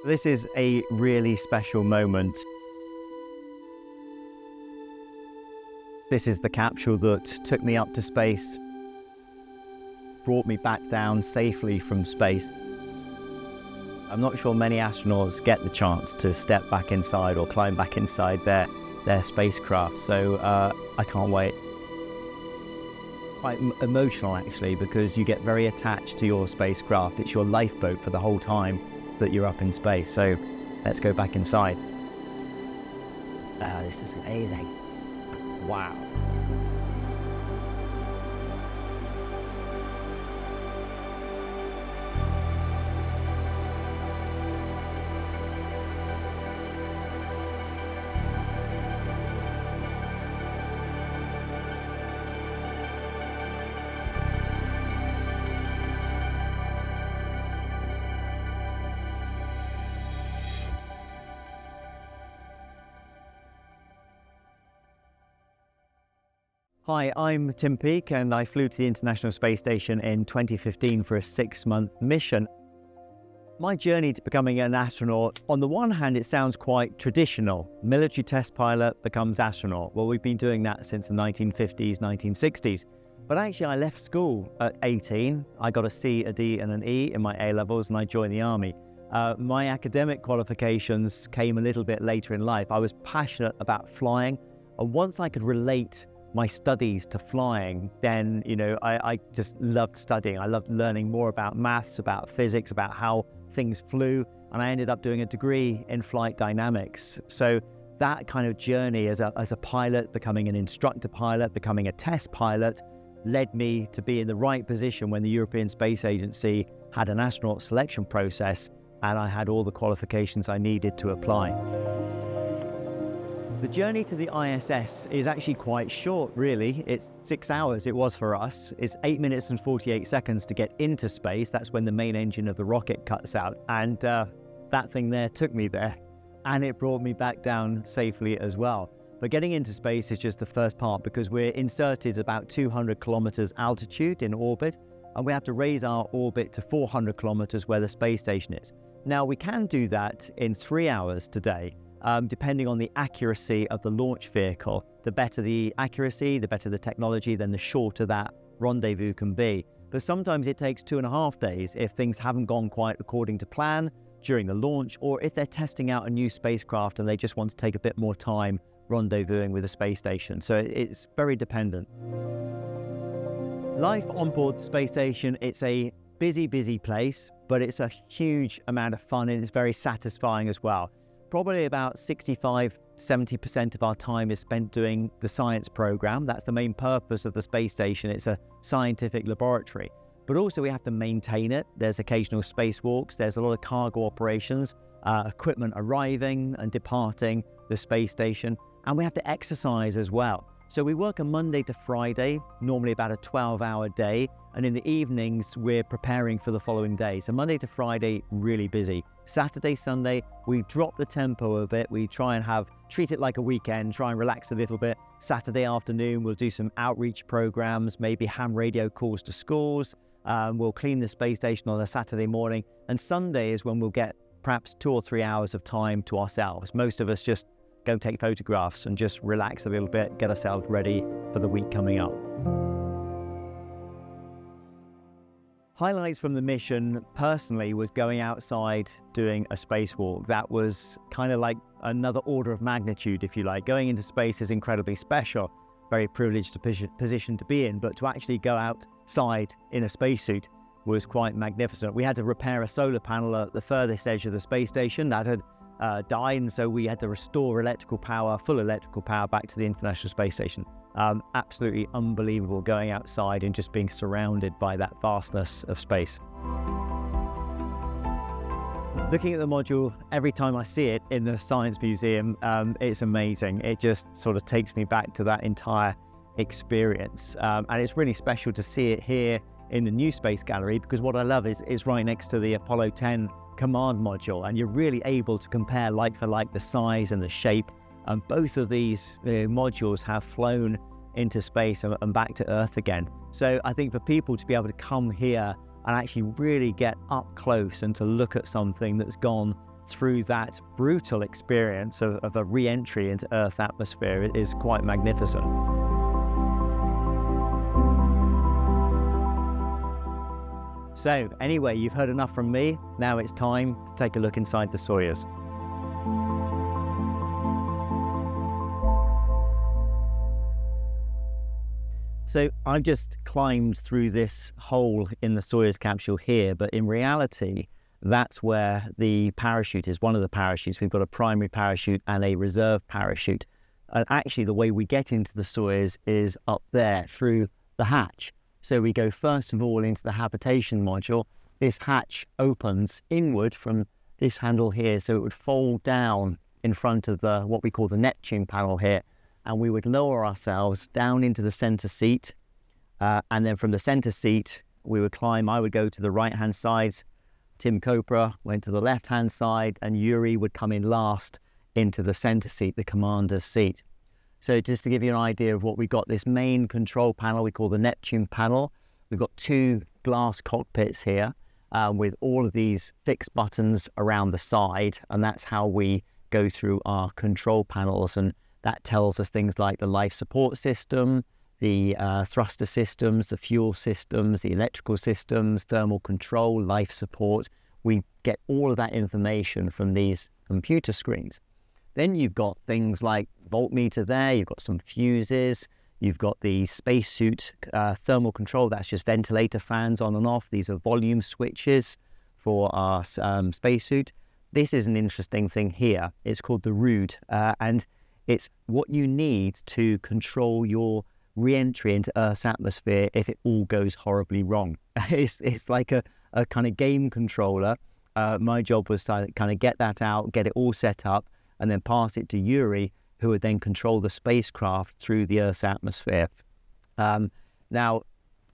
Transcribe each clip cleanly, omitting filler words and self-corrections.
This is a really special moment. This is the capsule that took me up to space, brought me back down safely from space. I'm not sure many astronauts get the chance to step back inside or climb back inside their spacecraft, so I can't wait. Quite emotional actually, because you get very attached to your spacecraft. It's your lifeboat for the whole time that you're up in space, so let's go back inside. This is amazing. Wow. Hi, I'm Tim Peake and I flew to the International Space Station in 2015 for a 6-month mission. My journey to becoming an astronaut, on the one hand, it sounds quite traditional. Military test pilot becomes astronaut. Well, we've been doing that since the 1950s, 1960s. But actually, I left school at 18. I got a C, a D and an E in my A-levels and I joined the Army. My academic qualifications came a little bit later in life. I was passionate about flying, and once I could relate my studies to flying, then, I just loved studying. I loved learning more about maths, about physics, about how things flew, and I ended up doing a degree in flight dynamics. So that kind of journey as a pilot, becoming an instructor pilot, becoming a test pilot, led me to be in the right position when the European Space Agency had an astronaut selection process, and I had all the qualifications I needed to apply. The journey to the ISS is actually quite short, really. It's 6 hours, it was for us. It's 8 minutes and 48 seconds to get into space. That's when the main engine of the rocket cuts out. And that thing there took me there, and it brought me back down safely as well. But getting into space is just the first part, because we're inserted about 200 kilometers altitude in orbit, and we have to raise our orbit to 400 kilometers where the space station is. Now, we can do that in 3 hours today. Depending on the accuracy of the launch vehicle. The better the accuracy, the better the technology, then the shorter that rendezvous can be. But sometimes it takes 2.5 days if things haven't gone quite according to plan during the launch, or if they're testing out a new spacecraft and they just want to take a bit more time rendezvousing with the space station. So it's very dependent. Life on board the space station, it's a busy place, but it's a huge amount of fun and it's very satisfying as well. Probably about 65–70% of our time is spent doing the science program. That's the main purpose of the space station. It's a scientific laboratory. But also we have to maintain it. There's occasional spacewalks. There's a lot of cargo operations, equipment arriving and departing the space station. And we have to exercise as well. So we work a Monday to Friday, normally about a 12-hour day. And in the evenings, we're preparing for the following day. So Monday to Friday, really busy. Saturday, Sunday, we drop the tempo a bit. We try and treat it like a weekend, try and relax a little bit. Saturday afternoon, we'll do some outreach programs, maybe ham radio calls to schools. We'll clean the space station on a Saturday morning. And Sunday is when we'll get perhaps 2 or 3 hours of time to ourselves. Most of us just go take photographs and just relax a little bit, get ourselves ready for the week coming up. Highlights from the mission, personally, was going outside doing a spacewalk. That was kind of like another order of magnitude, if you like. Going into space is incredibly special, very privileged position to be in, but to actually go outside in a spacesuit was quite magnificent. We had to repair a solar panel at the furthest edge of the space station that had died, and so we had to restore full electrical power back to the International Space Station. Absolutely unbelievable going outside and just being surrounded by that vastness of space. Looking at the module, every time I see it in the Science Museum, it's amazing. It just sort of takes me back to that entire experience. And it's really special to see it here in the New Space Gallery, because what I love is it's right next to the Apollo 10 command module, and you're really able to compare like for like the size and the shape. And both of these modules have flown into space and back to Earth again. So I think for people to be able to come here and actually really get up close and to look at something that's gone through that brutal experience of a re-entry into Earth's atmosphere is quite magnificent. So anyway, you've heard enough from me. Now it's time to take a look inside the Soyuz. So I've just climbed through this hole in the Soyuz capsule here, but in reality, that's where the parachute is, one of the parachutes. We've got a primary parachute and a reserve parachute. And actually, the way we get into the Soyuz is up there through the hatch. So we go first of all into the habitation module. This hatch opens inward from this handle here, so it would fold down in front of the what we call the Neptune panel here. And we would lower ourselves down into the center seat. And then from the center seat, we would climb. I would go to the right-hand side. Tim Copra went to the left-hand side, and Yuri would come in last into the center seat, the commander's seat. So just to give you an idea of what we've got, this main control panel we call the Neptune Panel. We've got 2 glass cockpits here with all of these fixed buttons around the side, and that's how we go through our control panels. And that tells us things like the life support system, the thruster systems, the fuel systems, the electrical systems, thermal control, life support. We get all of that information from these computer screens. Then you've got things like voltmeter there, you've got some fuses, you've got the spacesuit thermal control, that's just ventilator fans on and off. These are volume switches for our spacesuit. This is an interesting thing here. It's called the ROOD, and it's what you need to control your re-entry into Earth's atmosphere if it all goes horribly wrong. It's like a kind of game controller. My job was to kind of get that out, get it all set up, and then pass it to Yuri, who would then control the spacecraft through the Earth's atmosphere. Now,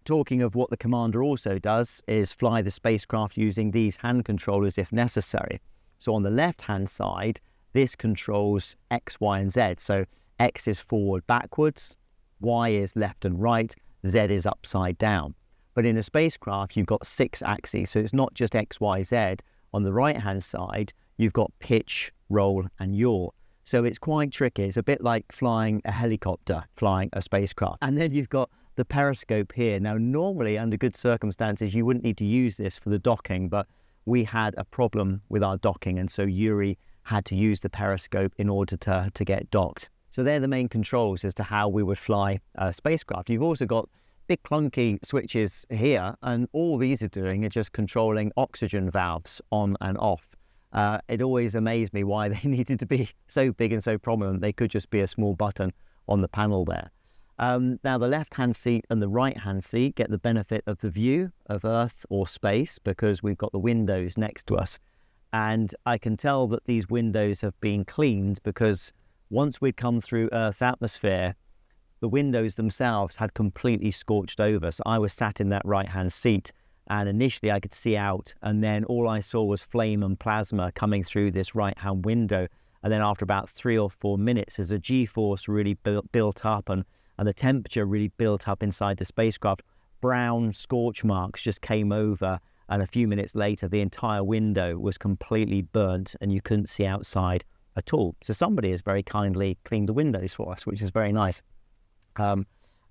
talking of what the commander also does is fly the spacecraft using these hand controllers if necessary. So on the left-hand side, this controls X, Y, and Z. So X is forward, backwards, Y is left and right, Z is upside down. But in a spacecraft, you've got 6 axes. So it's not just X, Y, Z. On the right-hand side, you've got pitch, roll, and yaw. So it's quite tricky. It's a bit like flying a helicopter, flying a spacecraft. And then you've got the periscope here. Now, normally, under good circumstances, you wouldn't need to use this for the docking, but we had a problem with our docking, and so Yuri had to use the periscope in order to get docked. So they're the main controls as to how we would fly a spacecraft. You've also got big clunky switches here, and all these are doing are just controlling oxygen valves on and off. It always amazed me why they needed to be so big and so prominent. They could just be a small button on the panel there. Now the left-hand seat and the right-hand seat get the benefit of the view of Earth or space because we've got the windows next to us. And I can tell that these windows have been cleaned because once we'd come through Earth's atmosphere, the windows themselves had completely scorched over. So I was sat in that right-hand seat, and initially I could see out, and then all I saw was flame and plasma coming through this right-hand window. And then after about 3 or 4 minutes, as the G-force really built up and the temperature really built up inside the spacecraft, brown scorch marks just came over, and a few minutes later the entire window was completely burnt and you couldn't see outside at all. So somebody has very kindly cleaned the windows for us, which is very nice. And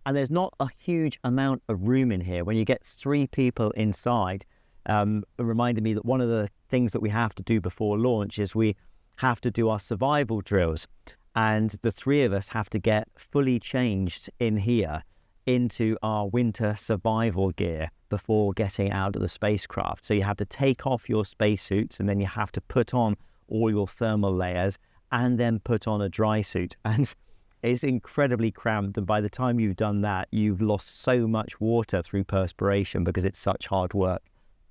there's not a huge amount of room in here. When you get 3 people inside, it reminded me that one of the things that we have to do before launch is we have to do our survival drills. And the 3 of us have to get fully changed in here into our winter survival gear before getting out of the spacecraft. So you have to take off your spacesuits, and then you have to put on all your thermal layers and then put on a dry suit. And it's incredibly cramped, and by the time you've done that, you've lost so much water through perspiration because it's such hard work.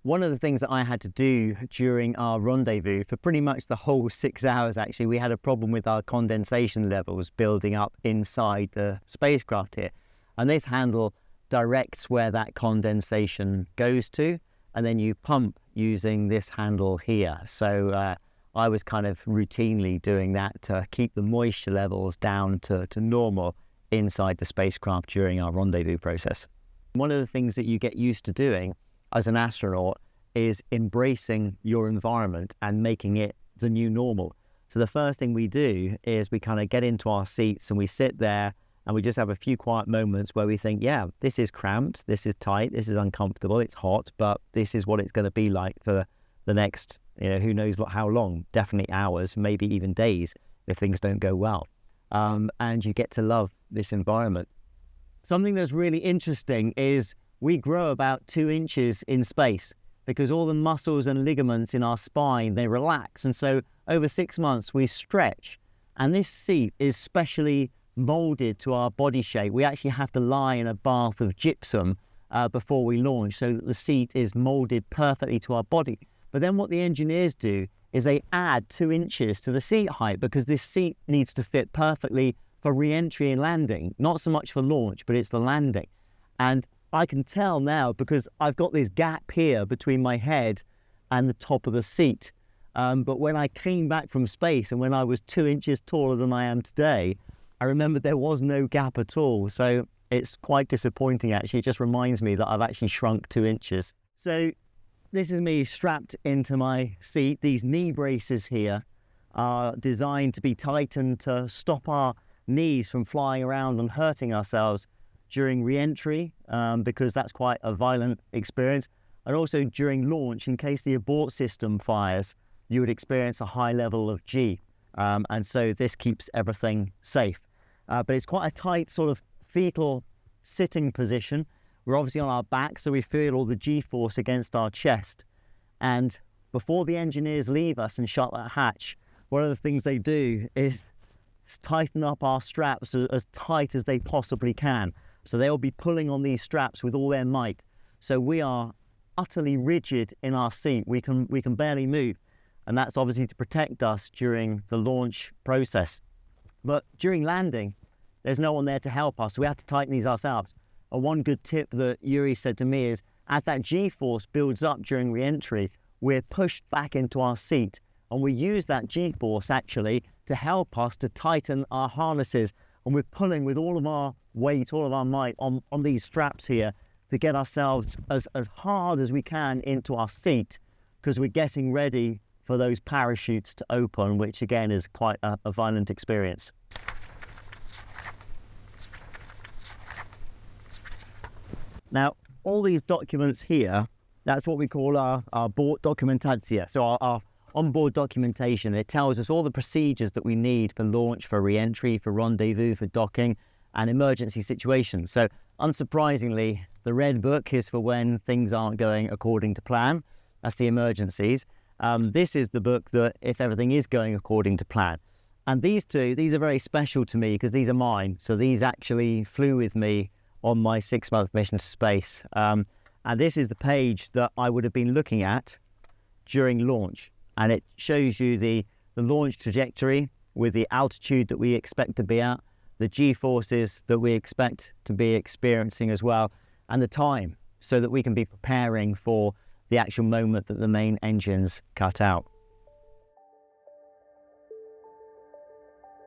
One of the things that I had to do during our rendezvous for pretty much the whole 6 hours, actually, we had a problem with our condensation levels building up inside the spacecraft here. And this handle directs where that condensation goes to, and then you pump using this handle here. So I was kind of routinely doing that to keep the moisture levels down to normal inside the spacecraft during our rendezvous process. One of the things that you get used to doing as an astronaut is embracing your environment and making it the new normal. So the first thing we do is we kind of get into our seats and we sit there and we just have a few quiet moments where we think, yeah, this is cramped, this is tight, this is uncomfortable, it's hot, but this is what it's going to be like for the next, who knows how long, definitely hours, maybe even days if things don't go well. And you get to love this environment. Something that's really interesting is we grow about 2 inches in space because all the muscles and ligaments in our spine, they relax. And so over 6 months, we stretch. And this seat is specially molded to our body shape. We actually have to lie in a bath of gypsum before we launch so that the seat is molded perfectly to our body. But then what the engineers do is they add 2 inches to the seat height because this seat needs to fit perfectly for re-entry and landing, not so much for launch, but it's the landing. And I can tell now because I've got this gap here between my head and the top of the seat. But when I came back from space and when I was 2 inches taller than I am today, I remember there was no gap at all. So it's quite disappointing, actually. It just reminds me that I've actually shrunk 2 inches. So this is me strapped into my seat. These knee braces here are designed to be tightened to stop our knees from flying around and hurting ourselves during re-entry, because that's quite a violent experience. And also during launch, in case the abort system fires, you would experience a high level of G. And so this keeps everything safe. But it's quite a tight sort of fetal sitting position. We're obviously on our back, so we feel all the G-force against our chest. And before the engineers leave us and shut that hatch, one of the things they do is tighten up our straps as tight as they possibly can. So they'll be pulling on these straps with all their might. So we are utterly rigid in our seat. We can barely move. And that's obviously to protect us during the launch process. But during landing, there's no one there to help us. So we have to tighten these ourselves. And one good tip that Yuri said to me is, as that G-force builds up during re-entry, we're pushed back into our seat. And we use that G-force actually to help us to tighten our harnesses. And we're pulling with all of our weight, all of our might on these straps here to get ourselves as hard as we can into our seat, because we're getting ready for those parachutes to open, which again is quite a violent experience. Now, all these documents here, that's what we call our board documentation. So our onboard documentation, it tells us all the procedures that we need for launch, for re-entry, for rendezvous, for docking, and emergency situations. So unsurprisingly, the red book is for when things aren't going according to plan. That's the emergencies. This is the book that if everything is going according to plan. And these are very special to me because these are mine. So these actually flew with me on my 6-month mission to space. And this is the page that I would have been looking at during launch. And it shows you the launch trajectory with the altitude that we expect to be at, the G-forces that we expect to be experiencing as well, and the time, so that we can be preparing for the actual moment that the main engines cut out.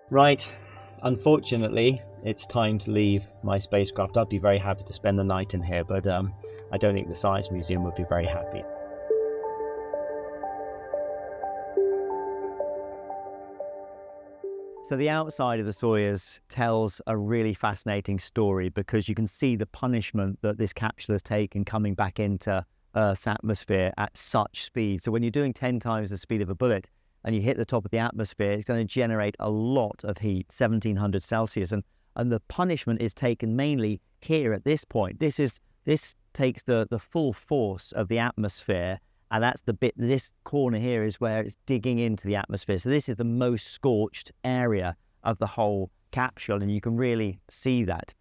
Right, unfortunately, it's time to leave my spacecraft. I'd be very happy to spend the night in here, but I don't think the Science Museum would be very happy. So the outside of the Soyuz tells a really fascinating story because you can see the punishment that this capsule has taken coming back into Earth's atmosphere at such speed. So when you're doing 10 times the speed of a bullet and you hit the top of the atmosphere, it's going to generate a lot of heat, 1700 Celsius. And the punishment is taken mainly here at this point. This takes the full force of the atmosphere, and that's the bit, this corner here is where it's digging into the atmosphere. So this is the most scorched area of the whole capsule, and you can really see that.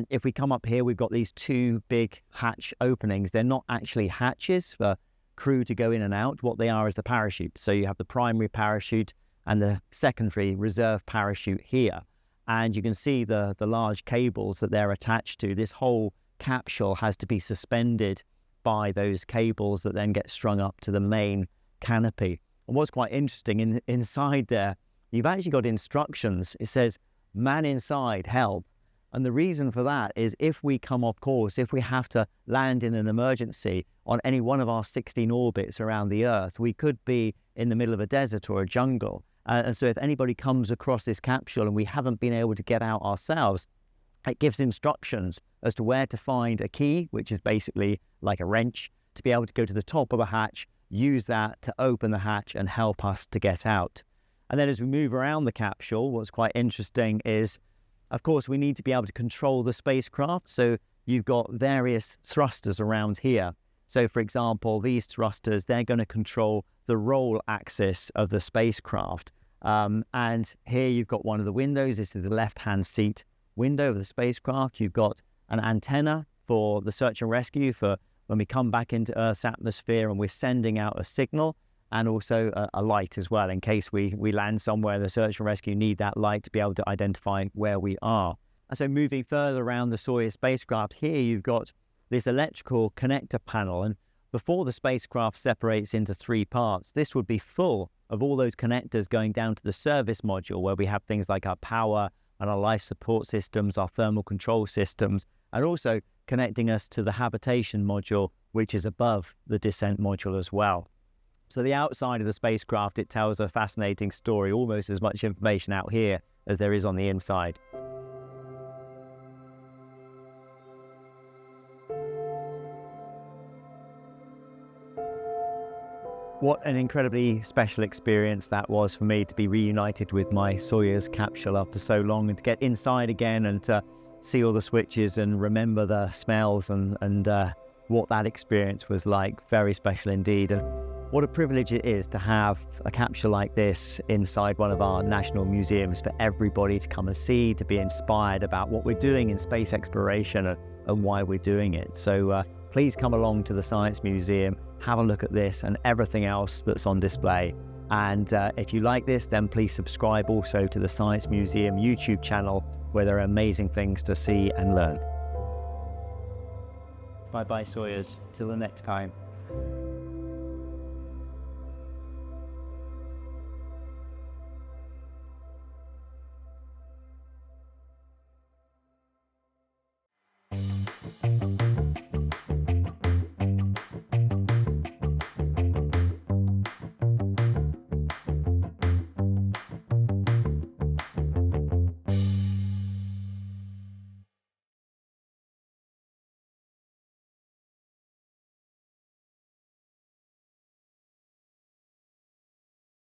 If we come up here, we've got these 2 big hatch openings. They're not actually hatches for crew to go in and out. What they are is the parachute. So you have the primary parachute and the secondary reserve parachute here. And you can see the large cables that they're attached to. This whole capsule has to be suspended by those cables that then get strung up to the main canopy. And what's quite interesting, inside there, you've actually got instructions. It says, man inside, help. And the reason for that is if we come off course, if we have to land in an emergency on any one of our 16 orbits around the Earth, we could be in the middle of a desert or a jungle. And so if anybody comes across this capsule and we haven't been able to get out ourselves, it gives instructions as to where to find a key, which is basically like a wrench, to be able to go to the top of a hatch, use that to open the hatch and help us to get out. And then as we move around the capsule, what's quite interesting is, of course, we need to be able to control the spacecraft. So you've got various thrusters around here. So for example, these thrusters, they're going to control the roll axis of the spacecraft. And here you've got one of the windows. This is the left-hand seat window of the spacecraft. You've got an antenna for the search and rescue for when we come back into Earth's atmosphere and we're sending out a signal, and also a light as well in case we land somewhere. The search and rescue need that light to be able to identify where we are. And so moving further around the Soyuz spacecraft, here you've got this electrical connector panel, and before the spacecraft separates into 3 parts, this would be full of all those connectors going down to the service module where we have things like our power and our life support systems, our thermal control systems, and also connecting us to the habitation module, which is above the descent module as well. So the outside of the spacecraft, it tells a fascinating story, almost as much information out here as there is on the inside. What an incredibly special experience that was for me to be reunited with my Soyuz capsule after so long, and to get inside again and to see all the switches and remember the smells and what that experience was like. Very special indeed. And what a privilege it is to have a capsule like this inside one of our national museums for everybody to come and see, to be inspired about what we're doing in space exploration and why we're doing it. So please come along to the Science Museum, have a look at this and everything else that's on display. And if you like this, then please subscribe also to the Science Museum YouTube channel, where there are amazing things to see and learn. Bye-bye, Soyuz. Till the next time.